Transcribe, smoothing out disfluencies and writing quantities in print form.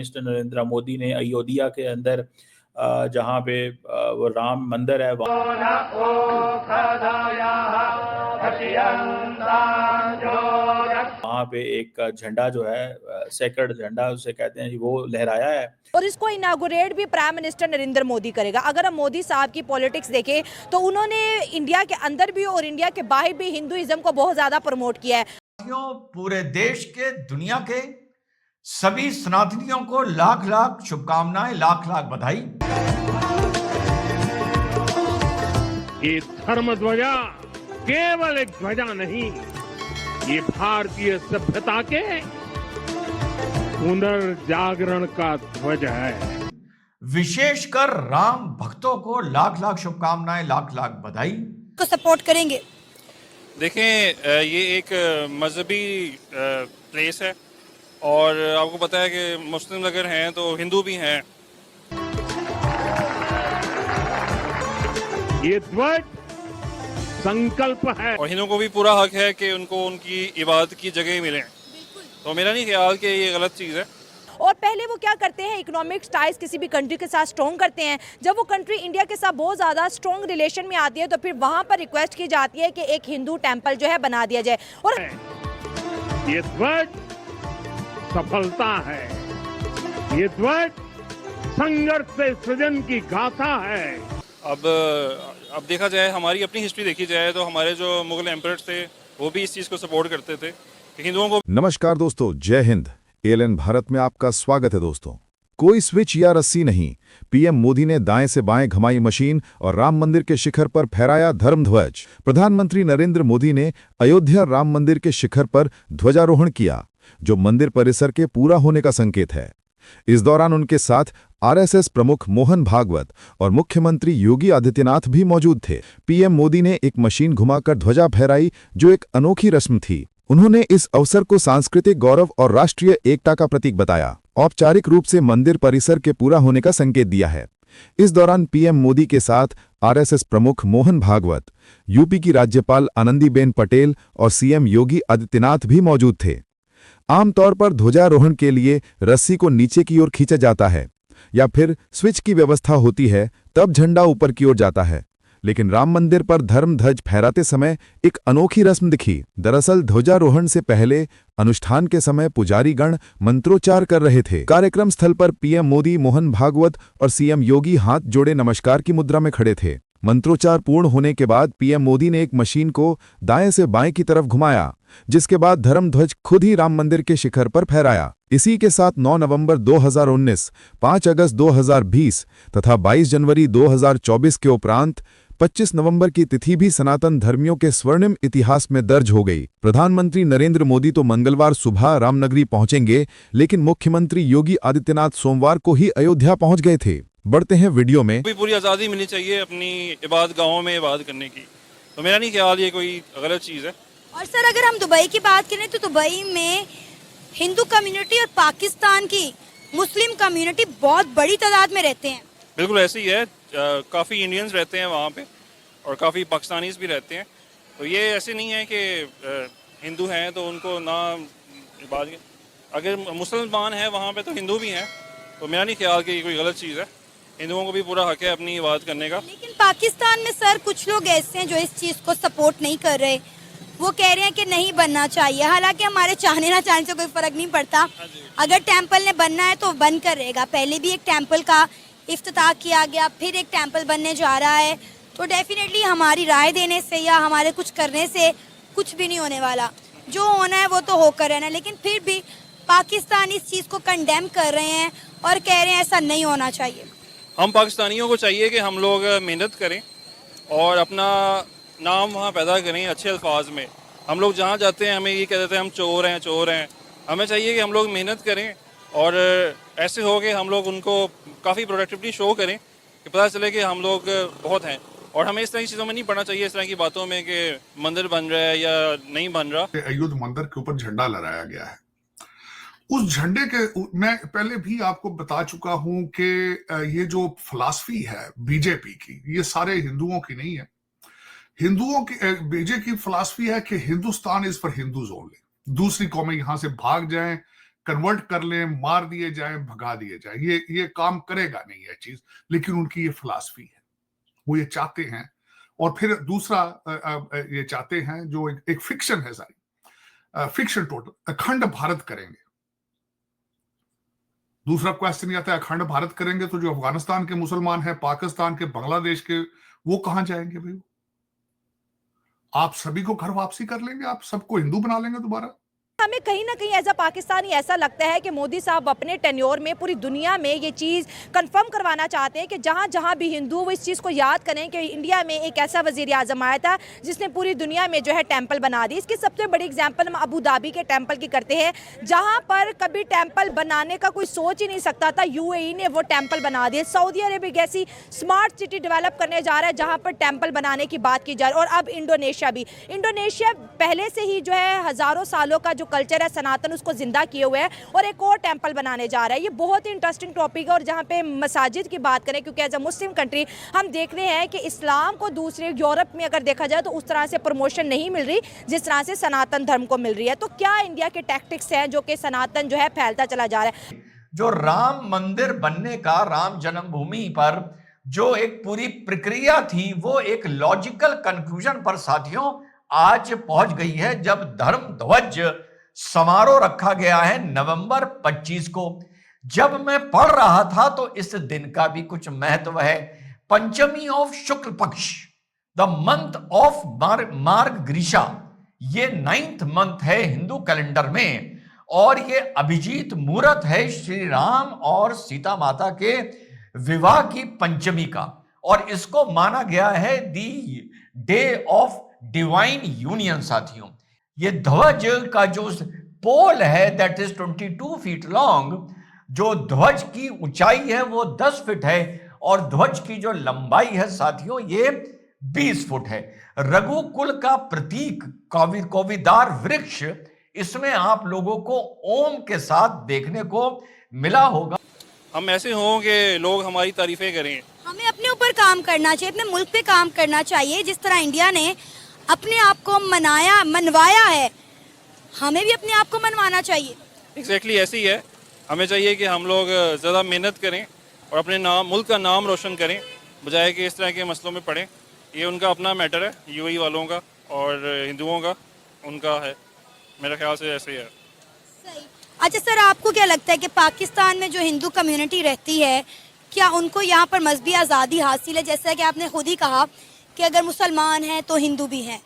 Minister Narendra Modi ने अयोध्या के अंदर जहाँ पे वो राम मंदिर है वहाँ पे एक झंडा जो है सेक्रेड झंडा उसे कहते हैं, वो लहराया है। और इसको इनागुरेट भी प्राइम मिनिस्टर नरेंद्र मोदी करेगा। अगर हम मोदी साहब की पॉलिटिक्स देखें तो उन्होंने इंडिया के अंदर भी और इंडिया के बाहर भी हिंदुइज्म को बहुत ज्यादा प्रमोट किया है। पूरे देश के, दुनिया के सभी सनातनियों को लाख लाख शुभकामनाएं, लाख लाख बधाई। ये धर्म ध्वजा केवल एक ध्वजा नहीं, ये भारतीय सभ्यता के पुनर्जागरण का ध्वज है। विशेषकर राम भक्तों को लाख लाख शुभकामनाएं, लाख लाख बधाई। को सपोर्ट करेंगे। देखें, ये एक मजहबी प्लेस है और आपको पता है कि मुस्लिम अगर हैं तो हिंदू भी हैं। ये ध्वज संकल्प है और हिंदुओं को भी पूरा हक है कि उनको उनकी इबादत की जगह मिले। तो मेरा नहीं ख्याल कि ये गलत चीज़ है। और पहले वो क्या करते हैं, इकोनॉमिक टाइज किसी भी कंट्री के साथ स्ट्रॉन्ग करते हैं। जब वो कंट्री इंडिया के साथ बहुत ज़्यादा स्ट्रॉन्ग रिलेशन में आती है तो फिर वहाँ पर रिक्वेस्ट की जाती है कि एक हिंदू टेम्पल जो है बना दिया जाए। और ये ध्वज सफलता है, ये ध्वज संघर्ष से सृजन की गाथा है। अब देखा जाए, हमारी अपनी हिस्ट्री देखी जाए तो हमारे जो मुगल एम्परर्स थे वो भी इस चीज़ को सपोर्ट करते थे कि हिंदुओं को। नमस्कार दोस्तों, जय हिंद। एएलएन भारत में आपका स्वागत है। दोस्तों, कोई स्विच या रस्सी नहीं, पीएम मोदी ने दाएं से बाएं घुमाई मशीन और राम मंदिर के शिखर पर फहराया धर्म ध्वज। प्रधानमंत्री नरेंद्र मोदी ने अयोध्या राम मंदिर के शिखर पर ध्वजारोहण किया, जो मंदिर परिसर के पूरा होने का संकेत है। इस दौरान उनके साथ आरएसएस प्रमुख मोहन भागवत और मुख्यमंत्री योगी आदित्यनाथ भी मौजूद थे। पीएम मोदी ने एक मशीन घुमाकर ध्वजा फहराई, जो एक अनोखी रस्म थी। उन्होंने इस अवसर को सांस्कृतिक गौरव और राष्ट्रीय एकता का प्रतीक बताया। औपचारिक रूप से मंदिर परिसर के पूरा होने का संकेत दिया है। इस दौरान पीएम मोदी के साथ आरएसएस प्रमुख मोहन भागवत, यूपी की राज्यपाल आनंदीबेन पटेल और सीएम योगी आदित्यनाथ भी मौजूद थे। आमतौर पर ध्वजारोहण के लिए रस्सी को नीचे की ओर खींचा जाता है या फिर स्विच की व्यवस्था होती है, तब झंडा ऊपर की ओर जाता है। लेकिन राम मंदिर पर धर्म ध्वज फहराते समय एक अनोखी रस्म दिखी। दरअसल ध्वजारोहण से पहले अनुष्ठान के समय पुजारी गण मंत्रोच्चार कर रहे थे। कार्यक्रम स्थल पर पीएम मोदी, मोहन भागवत और सीएम योगी हाथ जोड़े नमस्कार की मुद्रा में खड़े थे। मंत्रोच्चार पूर्ण होने के बाद पीएम मोदी ने एक मशीन को दाएं से बाएं की तरफ घुमाया, जिसके बाद धर्म ध्वज खुद ही राम मंदिर के शिखर पर फहराया। इसी के साथ 9 नवंबर 2019, 5 अगस्त 2020 तथा 22 जनवरी 2024 के उपरांत 25 नवंबर की तिथि भी सनातन धर्मियों के स्वर्णिम इतिहास में दर्ज हो गई। प्रधानमंत्री नरेंद्र मोदी तो मंगलवार सुबह रामनगरी पहुंचेंगे, लेकिन मुख्यमंत्री योगी आदित्यनाथ सोमवार को ही अयोध्या पहुंच गए थे। बढ़ते हैं वीडियो में। पूरी आज़ादी मिलनी चाहिए अपनी इबादत गाहों में इबादत करने की, तो मेरा नहीं ख्याल ये कोई गलत चीज़ है। और सर, अगर हम दुबई की बात करें तो दुबई में हिंदू कम्युनिटी और पाकिस्तान की मुस्लिम कम्युनिटी बहुत बड़ी तादाद में रहते हैं। बिल्कुल ऐसे ही है, काफ़ी इंडियंस रहते हैं वहाँ पे और काफ़ी पाकिस्तानीज भी रहते हैं। तो ये ऐसे नहीं है कि हिंदू हैं तो उनको ना इबादत, अगर मुसलमान हैं वहाँ पे तो हिंदू भी हैं। तो मेरा नहीं ख्याल कि ये कोई गलत चीज़ है। हिंदुओं को भी पूरा हक है अपनी इबादत करने का। लेकिन पाकिस्तान में सर कुछ लोग ऐसे हैं जो इस चीज़ को सपोर्ट नहीं कर रहे। वो कह रहे हैं कि नहीं बनना चाहिए। हालांकि हमारे चाहने ना चाहने से कोई फर्क नहीं पड़ता। अगर टेम्पल ने बनना है तो बन कर रहेगा। पहले भी एक टेम्पल का इफ्तिताह किया गया, फिर एक टेम्पल बनने जा रहा है। तो डेफिनेटली हमारी राय देने से या हमारे कुछ करने से कुछ भी नहीं होने वाला। जो होना है वो तो होकर रहना। लेकिन फिर भी पाकिस्तान इस चीज़ को कंडेम कर रहे हैं और कह रहे हैं ऐसा नहीं होना चाहिए। हम पाकिस्तानियों को चाहिए कि हम लोग मेहनत करें और अपना नाम वहाँ पैदा करें अच्छे अल्फाज में। हम लोग जहाँ जाते हैं हमें ये कह देते हैं हम चोर हैं, चोर हैं। हमें चाहिए कि हम लोग मेहनत करें और ऐसे हो कि हम लोग उनको काफ़ी प्रोडक्टिविटी शो करें कि पता चले कि हम लोग बहुत हैं। और हमें इस तरह की चीज़ों में नहीं पड़ना चाहिए, इस तरह की बातों में कि मंदिर बन रहा है या नहीं बन रहा। अयोध्या मंदिर के ऊपर झंडा लहराया गया है। उस झंडे के मैं पहले भी आपको बता चुका हूं कि ये जो फिलॉसफी है बीजेपी की, ये सारे हिंदुओं की नहीं है। हिंदुओं की बीजेपी की फिलॉसफी है कि Hindustan is for Hindus only. दूसरी कौमें यहां से भाग जाएं, कन्वर्ट कर लें, मार दिए जाएं, भगा दिए जाएं। ये काम करेगा नहीं ये चीज, लेकिन उनकी ये फिलॉसफी है, वो ये चाहते हैं। और फिर दूसरा ये चाहते हैं जो एक फिक्शन है, सारी फिक्शन टोटल, अखंड भारत करेंगे। दूसरा क्वेश्चन ये आता है, अखंड भारत करेंगे तो जो अफगानिस्तान के मुसलमान हैं, पाकिस्तान के, बांग्लादेश के, वो कहां जाएंगे भाई? आप सभी को घर वापसी कर लेंगे? आप सबको हिंदू बना लेंगे दोबारा? हमें कहीं ना कहीं एज अ पाकिस्तानी ऐसा लगता है कि मोदी साहब अपने टेन्योर में पूरी दुनिया में ये चीज़ कंफर्म करवाना चाहते हैं कि जहाँ जहाँ भी हिंदू, वो इस चीज़ को याद करें कि इंडिया में एक ऐसा वज़ीर आज़म आया था जिसने पूरी दुनिया में जो है टेम्पल बना दी। इसकी सबसे बड़ी एग्जाम्पल हम अबू धाबी के टेम्पल की करते हैं, जहाँ पर कभी टेम्पल बनाने का कोई सोच ही नहीं सकता था, UAE ने वो टेम्पल बना दिए। सऊदी अरेबिया ऐसी स्मार्ट सिटी डेवलप करने जा रहा है जहाँ पर टेम्पल बनाने की बात की जा रही है। और अब इंडोनेशिया भी, इंडोनेशिया पहले से ही जो है हज़ारों सालों का जो कल्चर है सनातन, उसको जिंदा किए हुए है और एक और टेंपल बनाने जा रहा है। ये बहुत ही इंटरेस्टिंग टॉपिक है। और जहाँ पे मसाजिद की बात करें, क्योंकि एज अ मुस्लिम कंट्री हम देख रहे हैं कि इस्लाम को दूसरे यूरोप में अगर देखा जाए तो उस तरह से प्रमोशन नहीं मिल रही जिस तरह से सनातन धर्म को मिल रही है। तो क्या इंडिया के टैक्टिक्स हैं जो कि सनातन जो है फैलता चला जा रहा है? जो राम मंदिर बनने का, राम जन्मभूमि पर जो एक पूरी प्रक्रिया थी, वो एक लॉजिकल कंक्लूजन पर साथियों आज पहुंच गई है, जब धर्म ध्वज समारोह रखा गया है नवंबर 25 को। जब मैं पढ़ रहा था तो इस दिन का भी कुछ महत्व है। पंचमी ऑफ शुक्ल पक्ष, द मंथ ऑफ मार्गशीर्ष, ये 9th मंथ है हिंदू कैलेंडर में, और ये अभिजीत मुहूर्त है श्री राम और सीता माता के विवाह की पंचमी का, और इसको माना गया है the day of divine union. साथियों, ये ध्वज का जो पोल है दैट इज 22 फीट लॉन्ग, जो ध्वज की ऊंचाई है वो 10 फीट है, और ध्वज की जो लंबाई है साथियों ये 20 फुट है। रघुकुल का प्रतीक कौवीदार वृक्ष, इसमें आप लोगों को ओम के साथ देखने को मिला होगा। हम ऐसे हों कि लोग हमारी तारीफें करें। हमें अपने ऊपर काम करना चाहिए, अपने मुल्क पे काम करना चाहिए। जिस तरह इंडिया ने अपने आप को मनवाया है, हमें भी अपने आप को मनवाना चाहिए। एग्जैक्टली ऐसे ही है। हमें चाहिए कि हम लोग ज़्यादा मेहनत करें और अपने मुल्क का नाम रोशन करें, बजाय कि इस तरह के मसलों में पड़ें। ये उनका अपना मैटर है, UAE वालों का और हिंदुओं का, उनका है। मेरे ख्याल से ऐसे ही है। सही। अच्छा सर, आपको क्या लगता है कि पाकिस्तान में जो हिंदू कम्युनिटी रहती है, क्या उनको यहाँ पर मजहबी आज़ादी हासिल है? जैसा कि आपने खुद ही कहा कि अगर मुसलमान हैं तो हिंदू भी हैं,